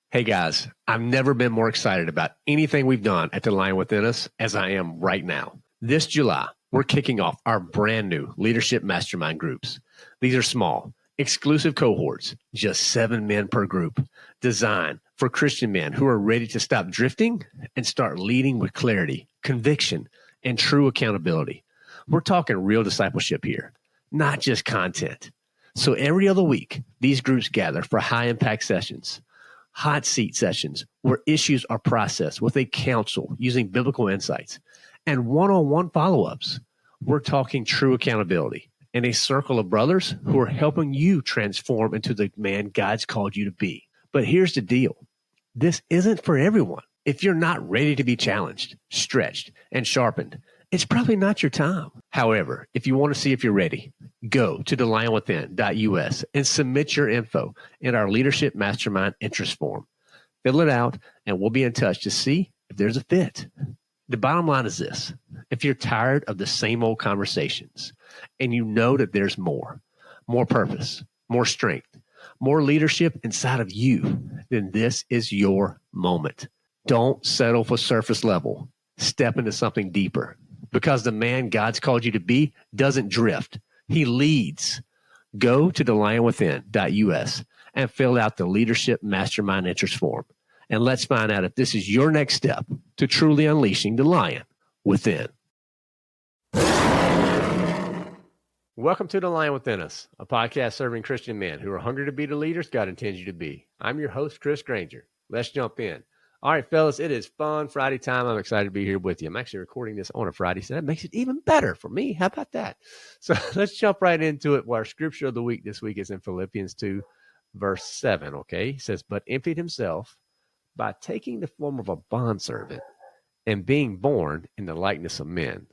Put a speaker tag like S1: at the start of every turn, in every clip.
S1: Hey guys, I've never been more excited about anything we've done at The Lion Within Us as I am right now. This July, we're kicking off our brand new leadership mastermind groups. These are small, exclusive cohorts, just 7 men per group, designed for Christian men who are ready to stop drifting and start leading with clarity, conviction, and true accountability. We're talking real discipleship here, not just content. So every other week, these groups gather for high-impact sessions, hot seat sessions where issues are processed with a counsel using biblical insights, and one-on-one follow-ups. We're talking true accountability and a circle of brothers who are helping you transform into the man God's called you to be. But here's the deal. This isn't for everyone. If you're not ready to be challenged, stretched, and sharpened, it's probably not your time. However, if you want to see if you're ready, go to thelionwithin.us and submit your info in our Leadership Mastermind interest form. Fill it out, and we'll be in touch to see if there's a fit. The bottom line is this. If you're tired of the same old conversations and you know that there's more purpose, more strength, more leadership inside of you, then this is your moment. Don't settle for surface level. Step into something deeper. Because the man God's called you to be doesn't drift. He leads. Go to thelionwithin.us and fill out the Leadership Mastermind interest form. And let's find out if this is your next step to truly unleashing the lion within. Welcome to The Lion Within Us, a podcast serving Christian men who are hungry to be the leaders God intends you to be. I'm your host, Chris Granger. Let's jump in. All right, fellas, it is fun Friday time. I'm excited to be here with you. I'm actually recording this on a Friday, so that makes it even better for me. How about that? So let's jump right into it. Our scripture of the week this week is in Philippians 2, verse 7, okay? It says, but emptied himself by taking the form of a bondservant and being born in the likeness of men.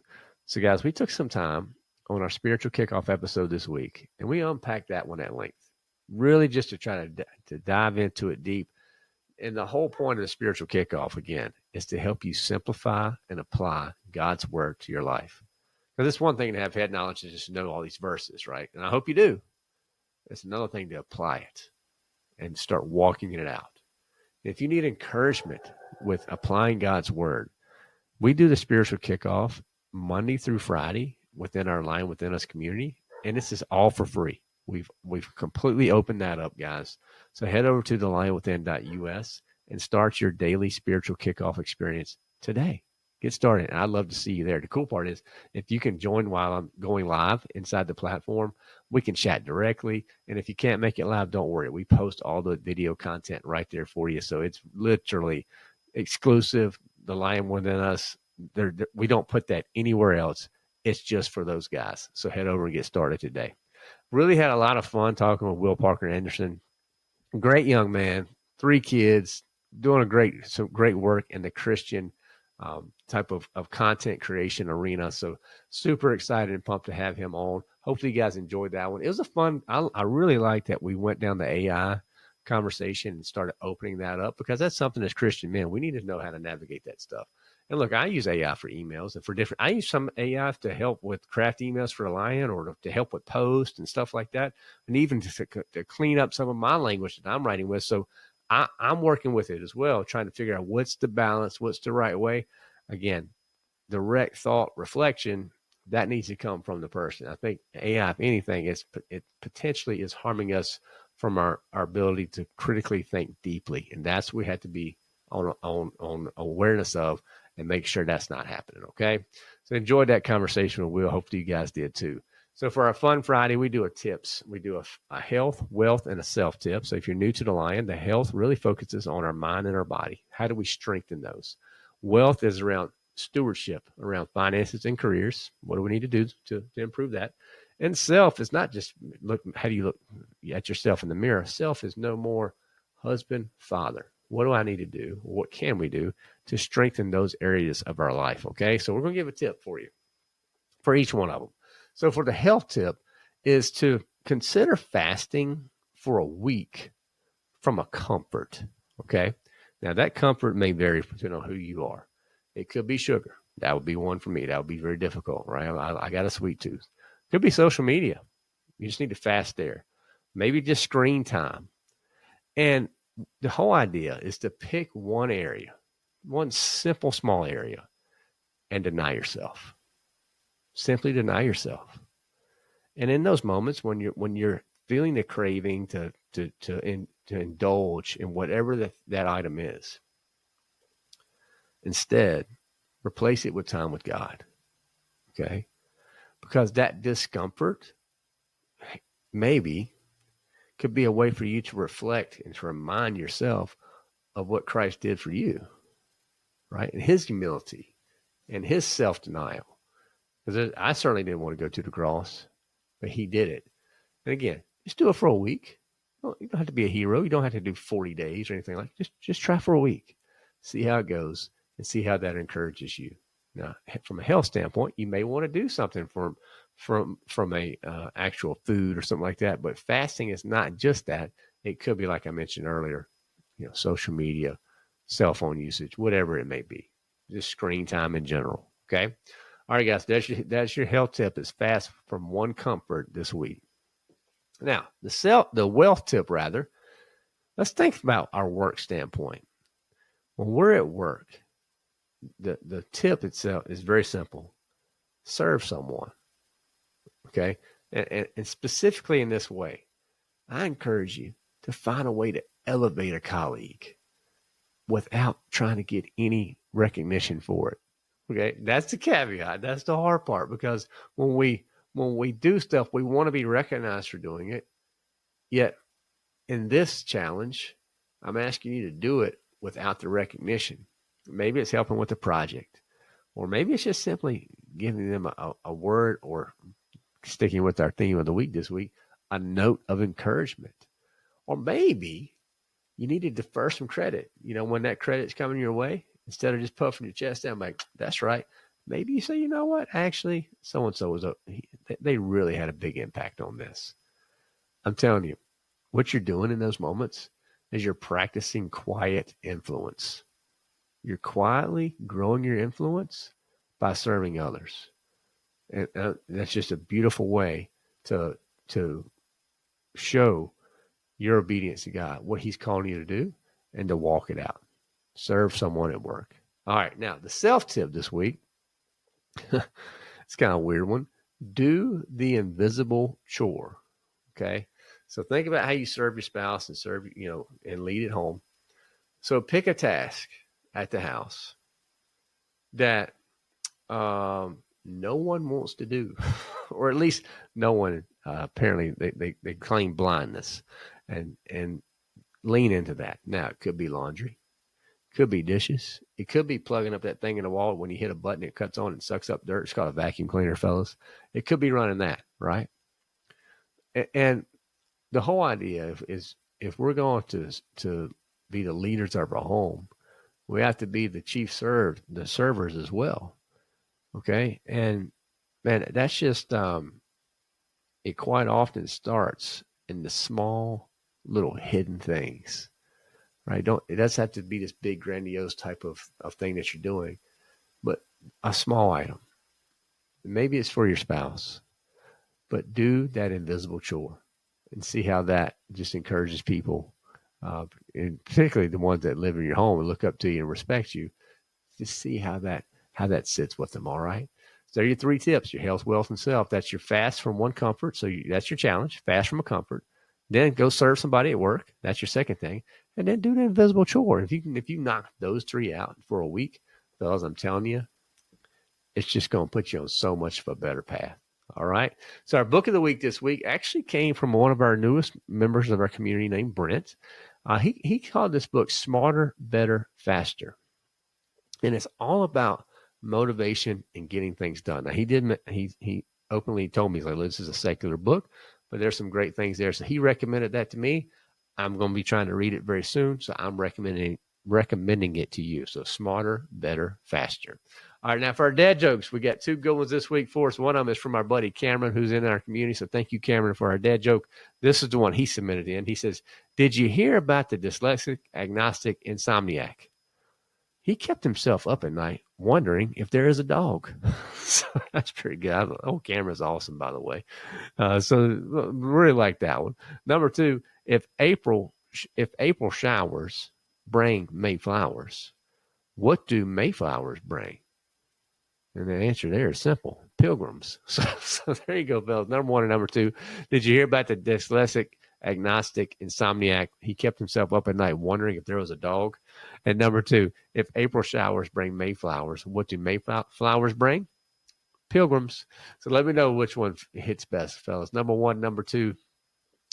S1: So, guys, we took some time on our spiritual kickoff episode this week, and we unpacked that one at length, really just to try to dive into it deep. And the whole point of the spiritual kickoff, again, is to help you simplify and apply God's word to your life. Because it's one thing to have head knowledge and just know all these verses, right? And I hope you do. It's another thing to apply it and start walking it out. If you need encouragement with applying God's word, we do the spiritual kickoff Monday through Friday within our Lion Within Us community, and this is all for free. We've completely opened that up, guys. So head over to thelionwithin.us and start your daily spiritual kickoff experience today. Get started. And I'd love to see you there. The cool part is if you can join while I'm going live inside the platform, we can chat directly. And if you can't make it live, don't worry. We post all the video content right there for you. So it's literally exclusive. The Lion Within Us, we don't put that anywhere else. It's just for those guys. So head over and get started today. Really had a lot of fun talking with Will Parker Anderson. Great young man, 3 kids, doing some great work in the Christian type of content creation arena. So super excited and pumped to have him on. Hopefully you guys enjoyed that one. It was a fun, I really like that we went down the AI conversation and started opening that up, because that's something as Christian men, we need to know how to navigate that stuff. And look, I use AI for emails and for I use some AI to help with craft emails for a Lion, or to help with posts and stuff like that. And even to clean up some of my language that I'm writing with. So I'm working with it as well, trying to figure out what's the balance, what's the right way. Again, direct thought, reflection, that needs to come from the person. I think AI, if anything, it potentially is harming us from our ability to critically think deeply. And that's what we have to be on awareness of, and make sure that's not happening, okay? So enjoyed that conversation with Will. Hopefully you guys did too. So for our Fun Friday, we do tips. We do a health, wealth, and a self tip. So if you're new to the Lion, the health really focuses on our mind and our body. How do we strengthen those? Wealth is around stewardship, around finances and careers. What do we need to do to improve that? And self is not just how do you look at yourself in the mirror? Self is no more husband, father. What do I need to do? What can we do to strengthen those areas of our life? Okay, so we're going to give a tip for you for each one of them. So for the health tip is to consider fasting for a week from a comfort. Okay, now that comfort may vary depending on who you are. It could be sugar. That would be one for me. That would be very difficult, right? I got a sweet tooth. Could be social media. You just need to fast there. Maybe just screen time. And the whole idea is to pick one area, one simple, small area, and deny yourself. Simply deny yourself. And in those moments when you're feeling the craving to indulge in whatever that item is, instead replace it with time with God. Okay? Because that discomfort maybe could be a way for you to reflect and to remind yourself of what Christ did for you, right? And his humility and his self-denial. Because I certainly didn't want to go to the cross, but he did it. And again, just do it for a week. You don't have to be a hero. You don't have to do 40 days or anything like that. Just try for a week. See how it goes and see how that encourages you. Now, from a health standpoint, you may want to do something from a actual food or something like that. But fasting is not just that. It could be, like I mentioned earlier, social media, cell phone usage, whatever it may be, just screen time in general. Okay. All right, guys, that's your health tip is fast from one comfort this week. Now, the wealth tip, rather, let's think about our work standpoint. When we're at work, the tip itself is very simple. Serve someone, okay? And specifically in this way, I encourage you to find a way to elevate a colleague without trying to get any recognition for it. Okay, that's the caveat. That's the hard part, because when we do stuff, we want to be recognized for doing it. Yet in this challenge, I'm asking you to do it without the recognition. Maybe it's helping with the project, or maybe it's just simply giving them a word, or sticking with our theme of the week this week, a note of encouragement. Or maybe you need to defer some credit. When that credit's coming your way, instead of just puffing your chest out, like, that's right. Maybe you say, you know what? Actually, so-and-so they really had a big impact on this. I'm telling you, what you're doing in those moments is you're practicing quiet influence. You're quietly growing your influence by serving others. And that's just a beautiful way to show your obedience to God, what he's calling you to do, and to walk it out. Serve someone at work. All right, now the self-tip this week, it's kind of a weird one. Do the invisible chore, okay? So think about how you serve your spouse and serve, and lead at home. So pick a task at the house that no one wants to do, or at least no one, apparently they claim blindness, and lean into that. Now, it could be laundry. Could be dishes. It could be plugging up that thing in the wall. When you hit a button, it cuts on and sucks up dirt. It's called a vacuum cleaner, fellas. It could be running that, right? And the whole idea is if we're going to be the leaders of our home, we have to be the the servers as well. Okay. And man, that's just, it quite often starts in the small little hidden things, right? It doesn't have to be this big grandiose type of thing that you're doing, but a small item. Maybe it's for your spouse, but do that invisible chore and see how that just encourages people, and particularly the ones that live in your home and look up to you and respect you. Just see how that sits with them. All right. So there are your 3 tips: your health, wealth, and self. That's your fast from one comfort. So that's your challenge: fast from a comfort. Then go serve somebody at work. That's your second thing. And then do the invisible chore. If you knock those 3 out for a week, fellas, I'm telling you, it's just going to put you on so much of a better path. All right. So our book of the week this week actually came from one of our newest members of our community named Brent. He called this book Smarter, Better, Faster. And it's all about motivation and getting things done. Now, he openly told me, he's like, this is a secular book, but there's some great things there. So he recommended that to me. I'm going to be trying to read it very soon, so I'm recommending it to you. So Smarter, Better, Faster. All right, now for our dad jokes, we got 2 good ones this week for us. One of them is from our buddy Cameron, who's in our community. So thank you, Cameron, for our dad joke. This is the one he submitted in. He says, did you hear about the dyslexic, agnostic, insomniac? He kept himself up at night wondering if there is a dog. So that's pretty good. Oh, Cameron's awesome, by the way. So really like that one. Number 2, if April April showers bring May flowers, what do May flowers bring? And the answer there is simple: pilgrims. So there you go, fellas. Number one and number two. Did you hear about the dyslexic, agnostic, insomniac? He kept himself up at night wondering if there was a dog. And number two, if April showers bring May flowers, what do May flowers bring? Pilgrims. So let me know which one hits best, fellas. Number one, number two.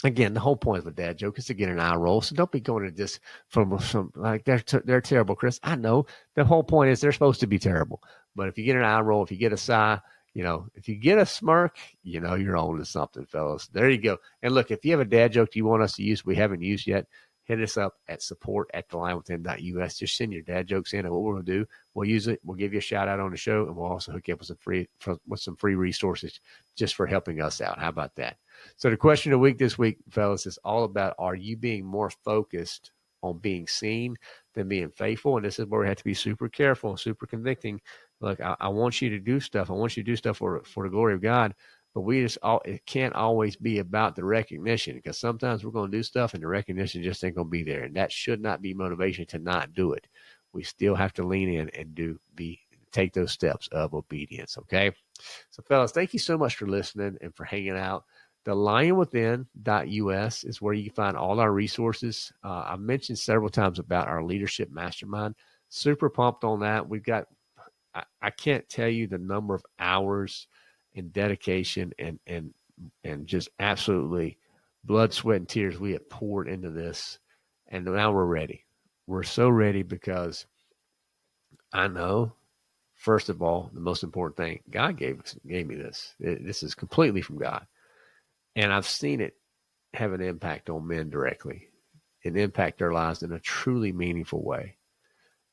S1: Again, the whole point of a dad joke is to get an eye roll. So don't be going to this from some like they're terrible, Chris. I know the whole point is they're supposed to be terrible. But if you get an eye roll, if you get a sigh, if you get a smirk, you're on to something, fellas. There you go. And look, if you have a dad joke you want us to use we haven't used yet, hit us up at support@thelinewithin.us. Just send your dad jokes in, and what we're going to do, we'll use it. We'll give you a shout out on the show, and we'll also hook you up with some free resources just for helping us out. How about that? So the question of the week this week, fellas, is all about: are you being more focused on being seen than being faithful? And this is where we have to be super careful and super convicting. Look, I want you to do stuff. I want you to do stuff for the glory of God. But it can't always be about the recognition, because sometimes we're going to do stuff and the recognition just ain't going to be there. And that should not be motivation to not do it. We still have to lean in and take those steps of obedience. Okay. So fellas, thank you so much for listening and for hanging out. TheLionWithin.us is where you can find all our resources. I've mentioned several times about our leadership mastermind. Super pumped on that. I can't tell you the number of hours and dedication and just absolutely blood, sweat, and tears we have poured into this. And now we're ready. We're so ready because I know, first of all, the most important thing, God gave me this. This is completely from God. And I've seen it have an impact on men directly and impact their lives in a truly meaningful way.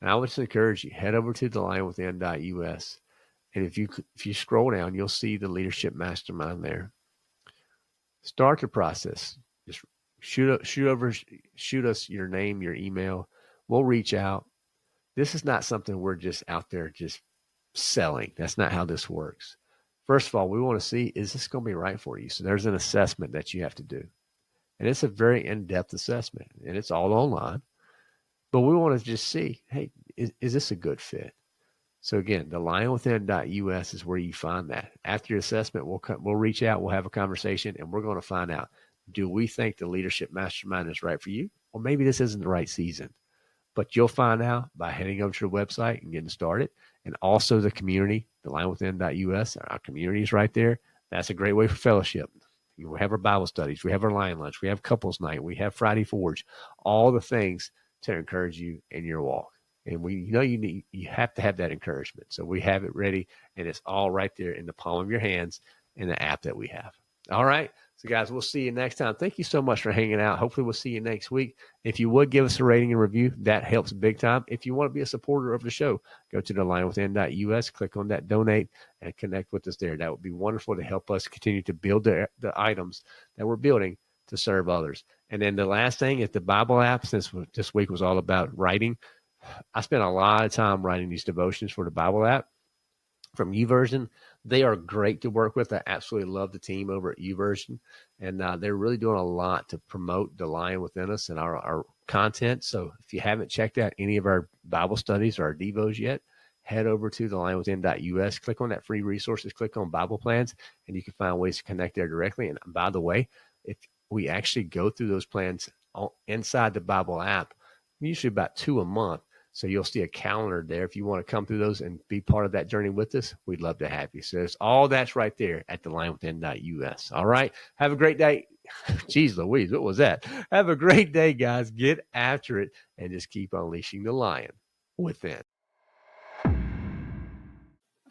S1: And I would just encourage you, head over to thelionwithin.us. And if you scroll down, you'll see the leadership mastermind there. Start the process. Just shoot us your name, your email. We'll reach out. This is not something we're just out there just selling. That's not how this works. First of all, we want to see, is this going to be right for you? So there's an assessment that you have to do. And it's a very in-depth assessment, and it's all online. But we want to just see, hey, is this a good fit? So again, thelionwithin.us is where you find that. After your assessment, we'll reach out, we'll have a conversation, and we're going to find out, do we think the leadership mastermind is right for you? Or maybe this isn't the right season. But you'll find out by heading over to the website and getting started. And also the community, thelionwithin.us, our community is right there. That's a great way for fellowship. We have our Bible studies. We have our Lion Lunch. We have couples night. We have Friday Forge. All the things to encourage you in your walk. And you have to have that encouragement. So we have it ready, and it's all right there in the palm of your hands in the app that we have. All right. So guys, we'll see you next time. Thank you so much for hanging out. Hopefully we'll see you next week. If you would give us a rating and review, that helps big time. If you want to be a supporter of the show, go to thelionwithin.us, click on that donate, and connect with us there. That would be wonderful to help us continue to build the items that we're building to serve others. And then the last thing is the Bible app. Since this week was all about writing, I spent a lot of time writing these devotions for the Bible app from YouVersion. They are great to work with. I absolutely love the team over at YouVersion, and they're really doing a lot to promote the Lion Within Us and our content. So if you haven't checked out any of our Bible studies or our Devos yet, head over to thelionwithin.us, click on that free resources, click on Bible plans, and you can find ways to connect there directly. And by the way, if we actually go through those plans inside the Bible app, usually about 2 a month. So you'll see a calendar there. If you want to come through those and be part of that journey with us, we'd love to have you. So it's all that's right there at thelionwithin.us. All right. Have a great day. Jeez Louise, what was that? Have a great day, guys. Get after it and just keep unleashing the lion within.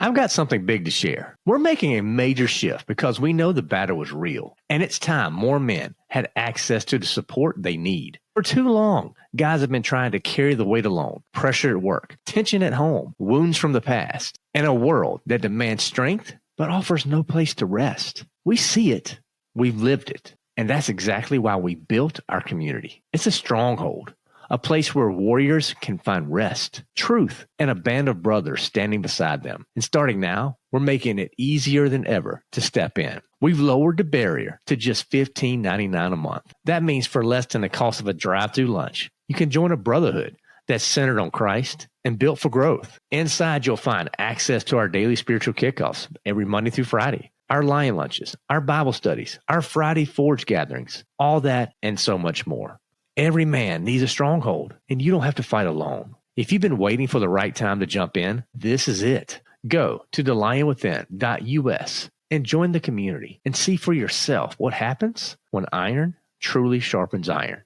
S1: I've got something big to share. We're making a major shift because we know the battle was real, and it's time more men had access to the support they need. For too long, guys have been trying to carry the weight alone, pressure at work, tension at home, wounds from the past, and a world that demands strength but offers no place to rest. We see it. We've lived it. And that's exactly why we built our community. It's a stronghold, a place where warriors can find rest, truth, and a band of brothers standing beside them. And starting now, we're making it easier than ever to step in. We've lowered the barrier to just $15.99 a month. That means for less than the cost of a drive-through lunch, you can join a brotherhood that's centered on Christ and built for growth. Inside, you'll find access to our daily spiritual kickoffs every Monday through Friday, our Lion Lunches, our Bible studies, our Friday Forge gatherings, all that and so much more. Every man needs a stronghold, and you don't have to fight alone. If you've been waiting for the right time to jump in, this is it. Go to thelionwithin.us and join the community and see for yourself what happens when iron truly sharpens iron.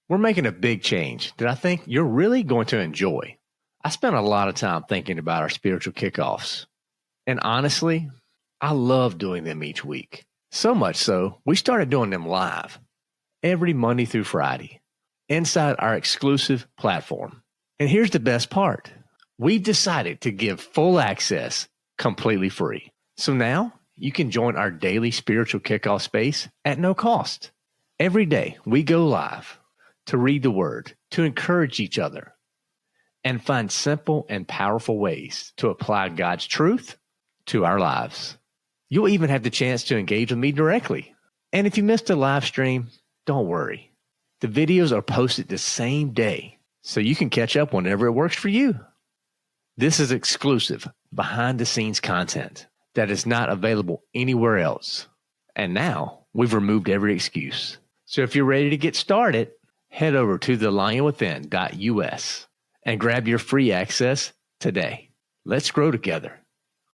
S1: We're making a big change that I think you're really going to enjoy. I spent a lot of time thinking about our spiritual kickoffs. And honestly, I love doing them each week. So much so, we started doing them live every Monday through Friday inside our exclusive platform. And here's the best part. We've decided to give full access completely free. So now you can join our daily spiritual kickoff space at no cost. Every day we go live to read the word, to encourage each other, and find simple and powerful ways to apply God's truth to our lives. You'll even have the chance to engage with me directly. And if you missed a live stream, don't worry. The videos are posted the same day, so you can catch up whenever it works for you. This is exclusive, behind-the-scenes content that is not available anywhere else. And now, we've removed every excuse. So if you're ready to get started, head over to thelionwithin.us and grab your free access today. Let's grow together.